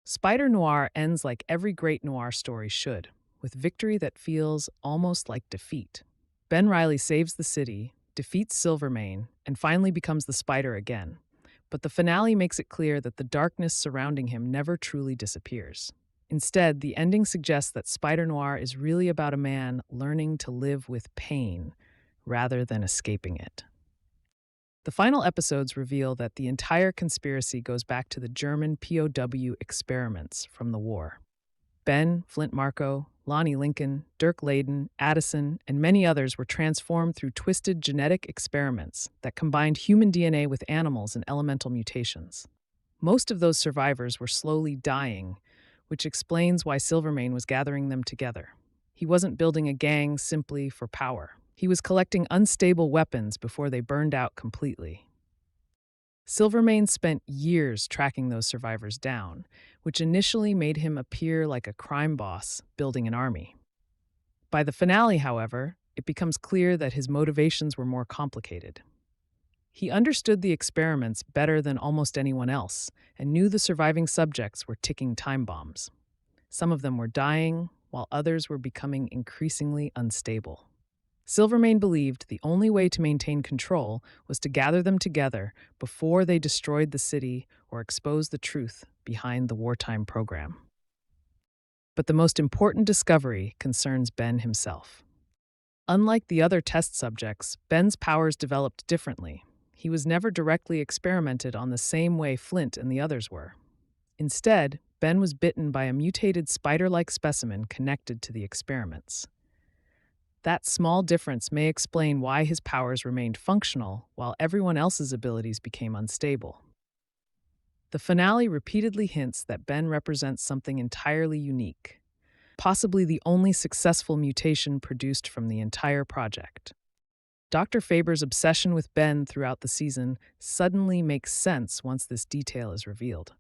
Spider-Noir ends like every great noir story should, with victory that feels almost like defeat. Ben Reilly saves the city, defeats Silvermane, and finally becomes the Spider again. But the finale makes it clear that the darkness surrounding him never truly disappears. Instead, the ending suggests that Spider-Noir is really about a man learning to live with pain rather than escaping it. The final episodes reveal that the entire conspiracy goes back to the German POW experiments from the war. Ben, Flint Marko, Lonnie Lincoln, Dirk Layden, Addison, and many others were transformed through twisted genetic experiments that combined human DNA with animals and elemental mutations. Most of those survivors were slowly dying, which explains why Silvermane was gathering them together. He wasn't building a gang simply for power. He was collecting unstable weapons before they burned out completely. Silvermane spent years tracking those survivors down, which initially made him appear like a crime boss building an army. By the finale, however, it becomes clear that his motivations were more complicated. He understood the experiments better than almost anyone else and knew the surviving subjects were ticking time bombs. Some of them were dying, while others were becoming increasingly unstable. Silvermane believed the only way to maintain control was to gather them together before they destroyed the city or exposed the truth behind the wartime program. But the most important discovery concerns Ben himself. Unlike the other test subjects, Ben's powers developed differently. He was never directly experimented on the same way Flint and the others were. Instead, Ben was bitten by a mutated spider-like specimen connected to the experiments. That small difference may explain why his powers remained functional while everyone else's abilities became unstable. The finale repeatedly hints that Ben represents something entirely unique, possibly the only successful mutation produced from the entire project. Dr. Faber's obsession with Ben throughout the season suddenly makes sense once this detail is revealed.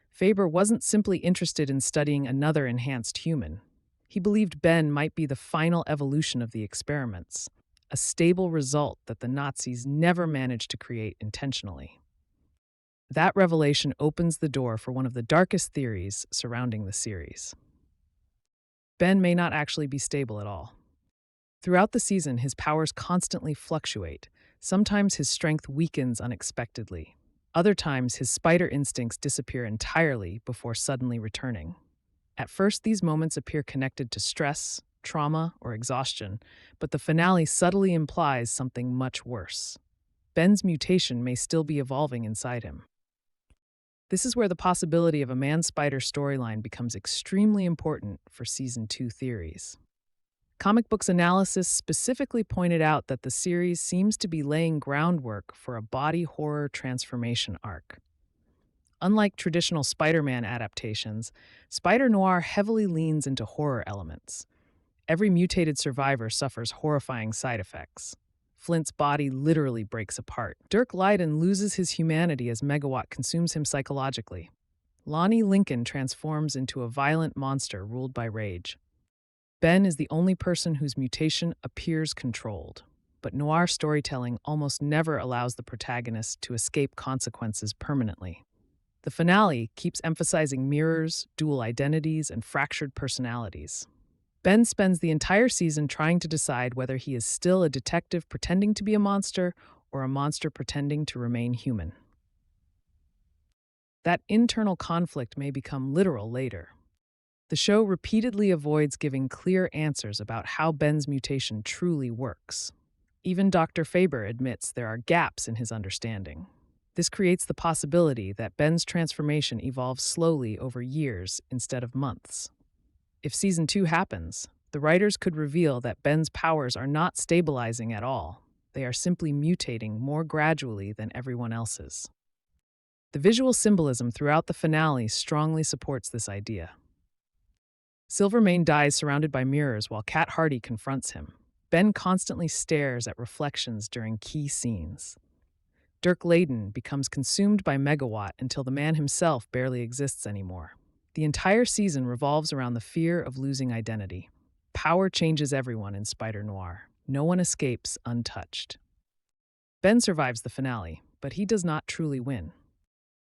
Faber wasn't simply interested in studying another enhanced human. He believed Ben might be the final evolution of the experiments, a stable result that the Nazis never managed to create intentionally. That revelation opens the door for one of the darkest theories surrounding the series. Ben may not actually be stable at all. Throughout the season, his powers constantly fluctuate. Sometimes his strength weakens unexpectedly. Other times, his spider instincts disappear entirely before suddenly returning. At first, these moments appear connected to stress, trauma, or exhaustion, but the finale subtly implies something much worse. Ben's mutation may still be evolving inside him. This is where the possibility of a man-spider storyline becomes extremely important for Season 2 theories. Comic Books Analysis specifically pointed out that the series seems to be laying groundwork for a body horror transformation arc. Unlike traditional Spider-Man adaptations, Spider-Noir heavily leans into horror elements. Every mutated survivor suffers horrifying side effects. Flint's body literally breaks apart. Dirk Layden loses his humanity as Megawatt consumes him psychologically. Lonnie Lincoln transforms into a violent monster ruled by rage. Ben is the only person whose mutation appears controlled, but noir storytelling almost never allows the protagonist to escape consequences permanently. The finale keeps emphasizing mirrors, dual identities, and fractured personalities. Ben spends the entire season trying to decide whether he is still a detective pretending to be a monster or a monster pretending to remain human. That internal conflict may become literal later. The show repeatedly avoids giving clear answers about how Ben's mutation truly works. Even Dr. Faber admits there are gaps in his understanding. This creates the possibility that Ben's transformation evolves slowly over years instead of months. If Season 2 happens, the writers could reveal that Ben's powers are not stabilizing at all. They are simply mutating more gradually than everyone else's. The visual symbolism throughout the finale strongly supports this idea. Silvermane dies surrounded by mirrors while Cat Hardy confronts him. Ben constantly stares at reflections during key scenes. Dirk Layden becomes consumed by Megawatt until the man himself barely exists anymore. The entire season revolves around the fear of losing identity. Power changes everyone in Spider-Noir. No one escapes untouched. Ben survives the finale, but he does not truly win.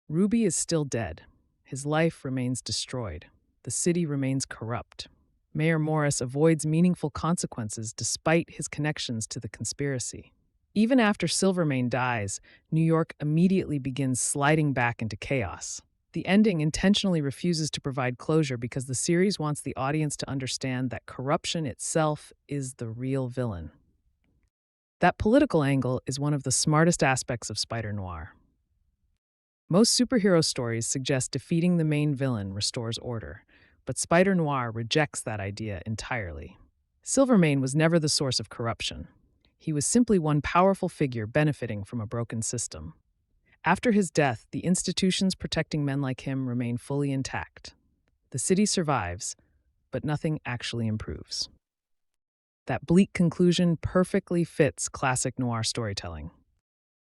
Ruby is still dead. His life remains destroyed. The city remains corrupt. Mayor Morris avoids meaningful consequences despite his connections to the conspiracy. Even after Silvermane dies, New York immediately begins sliding back into chaos. The ending intentionally refuses to provide closure because the series wants the audience to understand that corruption itself is the real villain. That political angle is one of the smartest aspects of Spider-Noir. Most superhero stories suggest defeating the main villain restores order, but Spider-Noir rejects that idea entirely. Silvermane was never the source of corruption. He was simply one powerful figure benefiting from a broken system. After his death, the institutions protecting men like him remain fully intact. The city survives, but nothing actually improves. That bleak conclusion perfectly fits classic noir storytelling.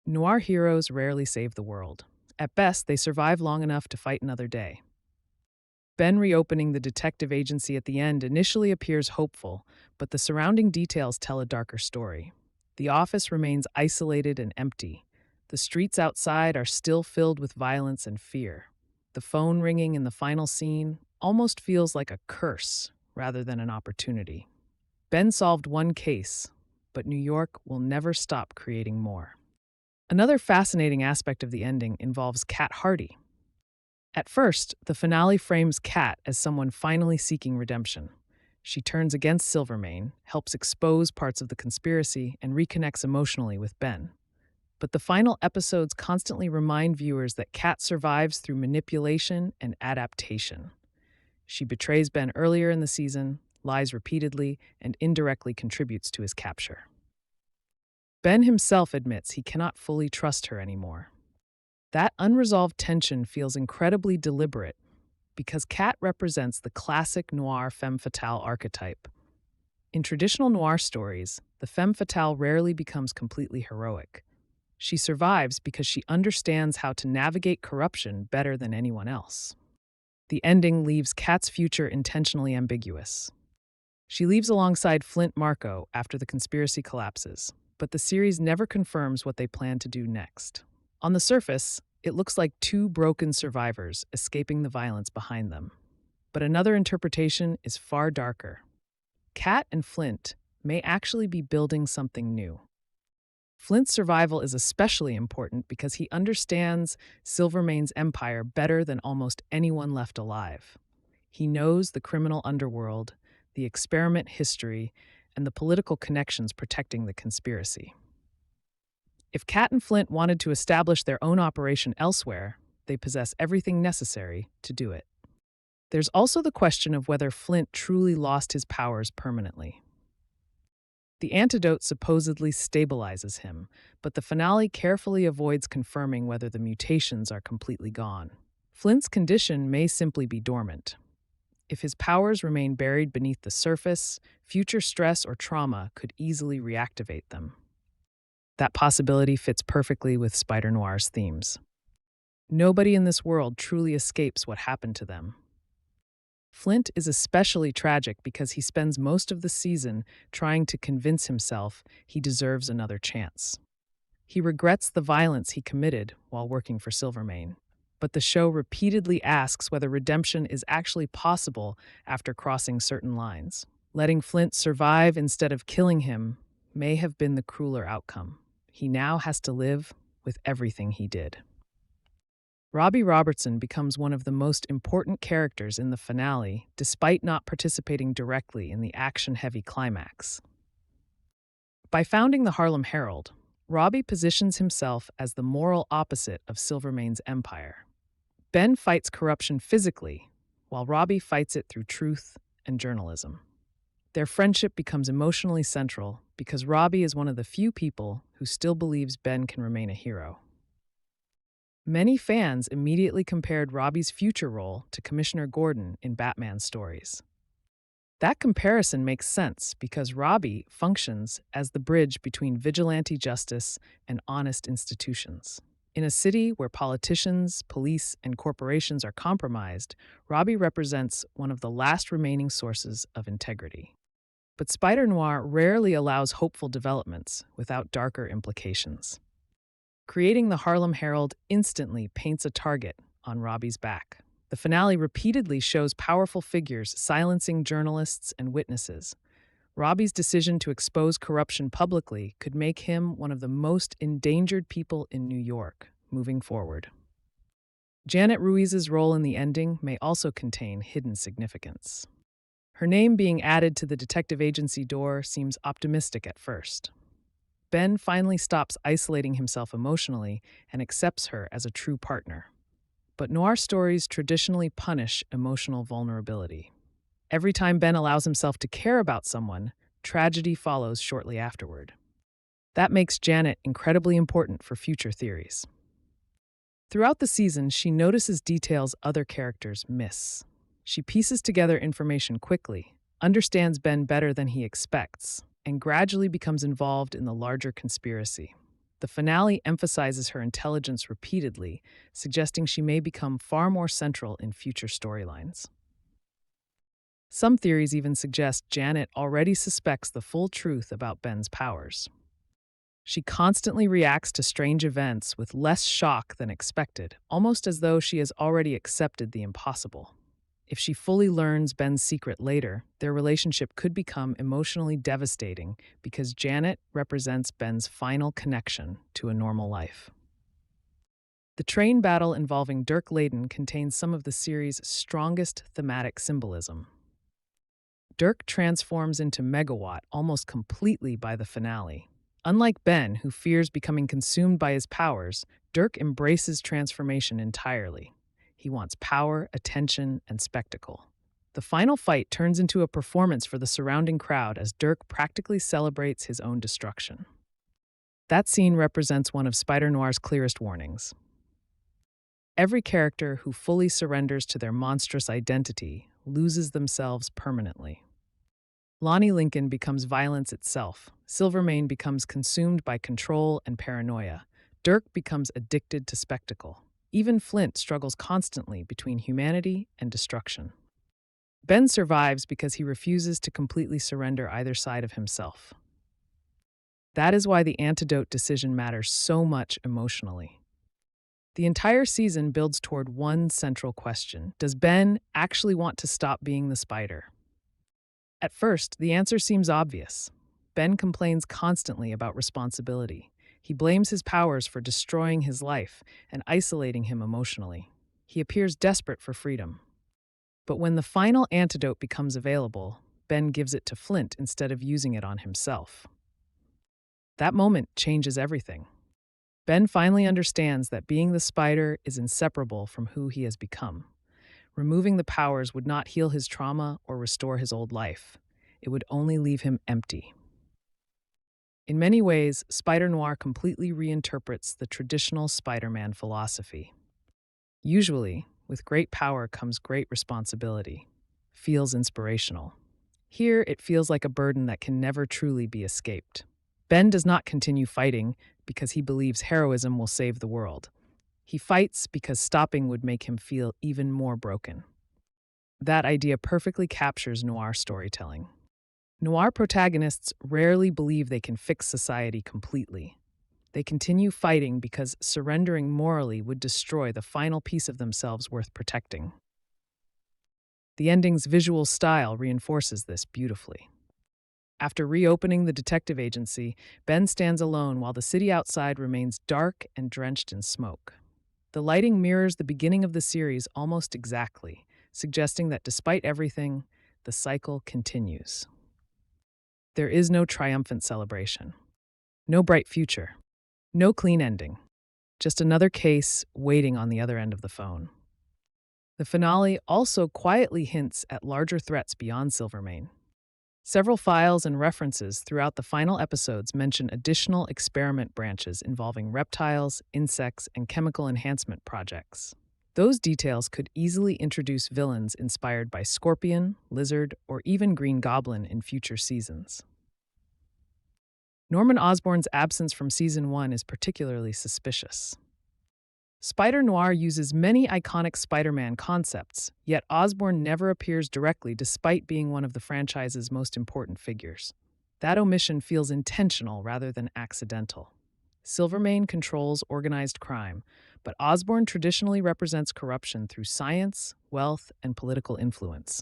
Noir heroes rarely save the world. At best, they survive long enough to fight another day. Ben reopening the detective agency at the end initially appears hopeful, but the surrounding details tell a darker story. The office remains isolated and empty. The streets outside are still filled with violence and fear. The phone ringing in the final scene almost feels like a curse rather than an opportunity. Ben solved one case, but New York will never stop creating more. Another fascinating aspect of the ending involves Cat Hardy. At first, the finale frames Cat as someone finally seeking redemption. She turns against Silvermane, helps expose parts of the conspiracy, and reconnects emotionally with Ben. But the final episodes constantly remind viewers that Cat survives through manipulation and adaptation. She betrays Ben earlier in the season, lies repeatedly, and indirectly contributes to his capture. Ben himself admits he cannot fully trust her anymore. That unresolved tension feels incredibly deliberate because Cat represents the classic noir femme fatale archetype. In traditional noir stories, the femme fatale rarely becomes completely heroic. She survives because she understands how to navigate corruption better than anyone else. The ending leaves Cat's future intentionally ambiguous. She leaves alongside Flint Marko after the conspiracy collapses, but the series never confirms what they plan to do next. On the surface, it looks like two broken survivors escaping the violence behind them. But another interpretation is far darker. Cat and Flint may actually be building something new. Flint's survival is especially important because he understands Silvermane's empire better than almost anyone left alive. He knows the criminal underworld, the experiment history, and the political connections protecting the conspiracy. If Cat and Flint wanted to establish their own operation elsewhere, they possess everything necessary to do it. There's also the question of whether Flint truly lost his powers permanently. The antidote supposedly stabilizes him, but the finale carefully avoids confirming whether the mutations are completely gone. Flint's condition may simply be dormant. If his powers remain buried beneath the surface, future stress or trauma could easily reactivate them. That possibility fits perfectly with Spider-Noir's themes. Nobody in this world truly escapes what happened to them. Flint is especially tragic because he spends most of the season trying to convince himself he deserves another chance. He regrets the violence he committed while working for Silvermane, but the show repeatedly asks whether redemption is actually possible after crossing certain lines. Letting Flint survive instead of killing him may have been the crueler outcome. He now has to live with everything he did. Robbie Robertson becomes one of the most important characters in the finale, despite not participating directly in the action-heavy climax. By founding the Harlem Herald, Robbie positions himself as the moral opposite of Silvermane's empire. Ben fights corruption physically, while Robbie fights it through truth and journalism. Their friendship becomes emotionally central because Robbie is one of the few people who still believes Ben can remain a hero. Many fans immediately compared Robbie's future role to Commissioner Gordon in Batman stories. That comparison makes sense because Robbie functions as the bridge between vigilante justice and honest institutions. In a city where politicians, police, and corporations are compromised, Robbie represents one of the last remaining sources of integrity. But Spider-Noir rarely allows hopeful developments without darker implications. Creating the Harlem Herald instantly paints a target on Robbie's back. The finale repeatedly shows powerful figures silencing journalists and witnesses. Robbie's decision to expose corruption publicly could make him one of the most endangered people in New York moving forward. Janet Ruiz's role in the ending may also contain hidden significance. Her name being added to the detective agency door seems optimistic at first. Ben finally stops isolating himself emotionally and accepts her as a true partner. But noir stories traditionally punish emotional vulnerability. Every time Ben allows himself to care about someone, tragedy follows shortly afterward. That makes Janet incredibly important for future theories. Throughout the season, she notices details other characters miss. She pieces together information quickly, understands Ben better than he expects, and gradually becomes involved in the larger conspiracy. The finale emphasizes her intelligence repeatedly, suggesting she may become far more central in future storylines. Some theories even suggest Janet already suspects the full truth about Ben's powers. She constantly reacts to strange events with less shock than expected, almost as though she has already accepted the impossible. If she fully learns Ben's secret later, their relationship could become emotionally devastating because Janet represents Ben's final connection to a normal life. The train battle involving Dirk Layden contains some of the series' strongest thematic symbolism. Dirk transforms into Megawatt almost completely by the finale. Unlike Ben, who fears becoming consumed by his powers, Dirk embraces transformation entirely. He wants power, attention, and spectacle. The final fight turns into a performance for the surrounding crowd as Dirk practically celebrates his own destruction. That scene represents one of Spider-Noir's clearest warnings. Every character who fully surrenders to their monstrous identity loses themselves permanently. Lonnie Lincoln becomes violence itself. Silvermane becomes consumed by control and paranoia. Dirk becomes addicted to spectacle. Even Flint struggles constantly between humanity and destruction. Ben survives because he refuses to completely surrender either side of himself. That is why the antidote decision matters so much emotionally. The entire season builds toward one central question: does Ben actually want to stop being the Spider? At first, the answer seems obvious. Ben complains constantly about responsibility. He blames his powers for destroying his life and isolating him emotionally. He appears desperate for freedom. But when the final antidote becomes available, Ben gives it to Flint instead of using it on himself. That moment changes everything. Ben finally understands that being the Spider is inseparable from who he has become. Removing the powers would not heal his trauma or restore his old life. It would only leave him empty. In many ways, Spider-Noir completely reinterprets the traditional Spider-Man philosophy. Usually, with great power comes great responsibility. Feels inspirational. Here, it feels like a burden that can never truly be escaped. Ben does not continue fighting because he believes heroism will save the world. He fights because stopping would make him feel even more broken. That idea perfectly captures noir storytelling. Noir protagonists rarely believe they can fix society completely. They continue fighting because surrendering morally would destroy the final piece of themselves worth protecting. The ending's visual style reinforces this beautifully. After reopening the detective agency, Ben stands alone while the city outside remains dark and drenched in smoke. The lighting mirrors the beginning of the series almost exactly, suggesting that despite everything, the cycle continues. There is no triumphant celebration, no bright future, no clean ending, just another case waiting on the other end of the phone. The finale also quietly hints at larger threats beyond Silvermane. Several files and references throughout the final episodes mention additional experiment branches involving reptiles, insects, and chemical enhancement projects. Those details could easily introduce villains inspired by Scorpion, Lizard, or even Green Goblin in future seasons. Norman Osborn's absence from Season 1 is particularly suspicious. Spider-Noir uses many iconic Spider-Man concepts, yet Osborn never appears directly despite being one of the franchise's most important figures. That omission feels intentional rather than accidental. Silvermane controls organized crime, but Osborn traditionally represents corruption through science, wealth, and political influence.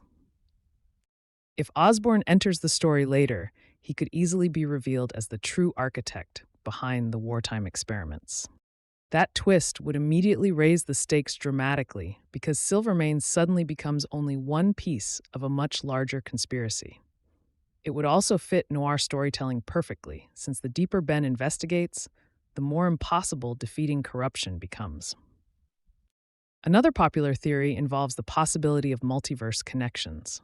If Osborn enters the story later, he could easily be revealed as the true architect behind the wartime experiments. That twist would immediately raise the stakes dramatically because Silvermane suddenly becomes only one piece of a much larger conspiracy. It would also fit noir storytelling perfectly, since the deeper Ben investigates, the more impossible defeating corruption becomes. Another popular theory involves the possibility of multiverse connections.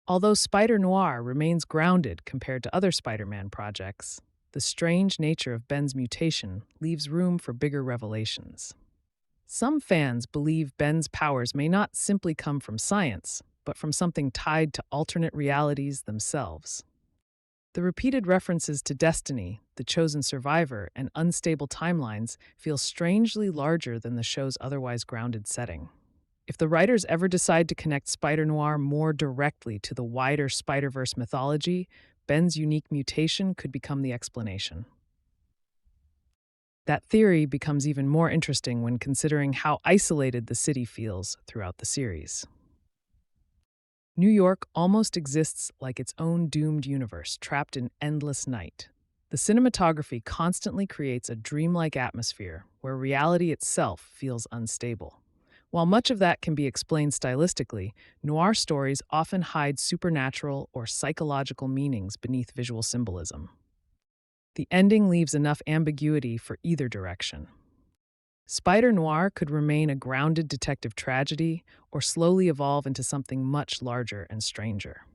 Although Spider-Noir remains grounded compared to other Spider-Man projects, the strange nature of Ben's mutation leaves room for bigger revelations. Some fans believe Ben's powers may not simply come from science, but from something tied to alternate realities themselves. The repeated references to destiny, the chosen survivor, and unstable timelines feel strangely larger than the show's otherwise grounded setting. If the writers ever decide to connect Spider-Noir more directly to the wider Spider-Verse mythology, Ben's unique mutation could become the explanation. That theory becomes even more interesting when considering how isolated the city feels throughout the series. New York almost exists like its own doomed universe, trapped in endless night. The cinematography constantly creates a dreamlike atmosphere where reality itself feels unstable. While much of that can be explained stylistically, noir stories often hide supernatural or psychological meanings beneath visual symbolism. The ending leaves enough ambiguity for either direction. Spider-Noir could remain a grounded detective tragedy or slowly evolve into something much larger and stranger.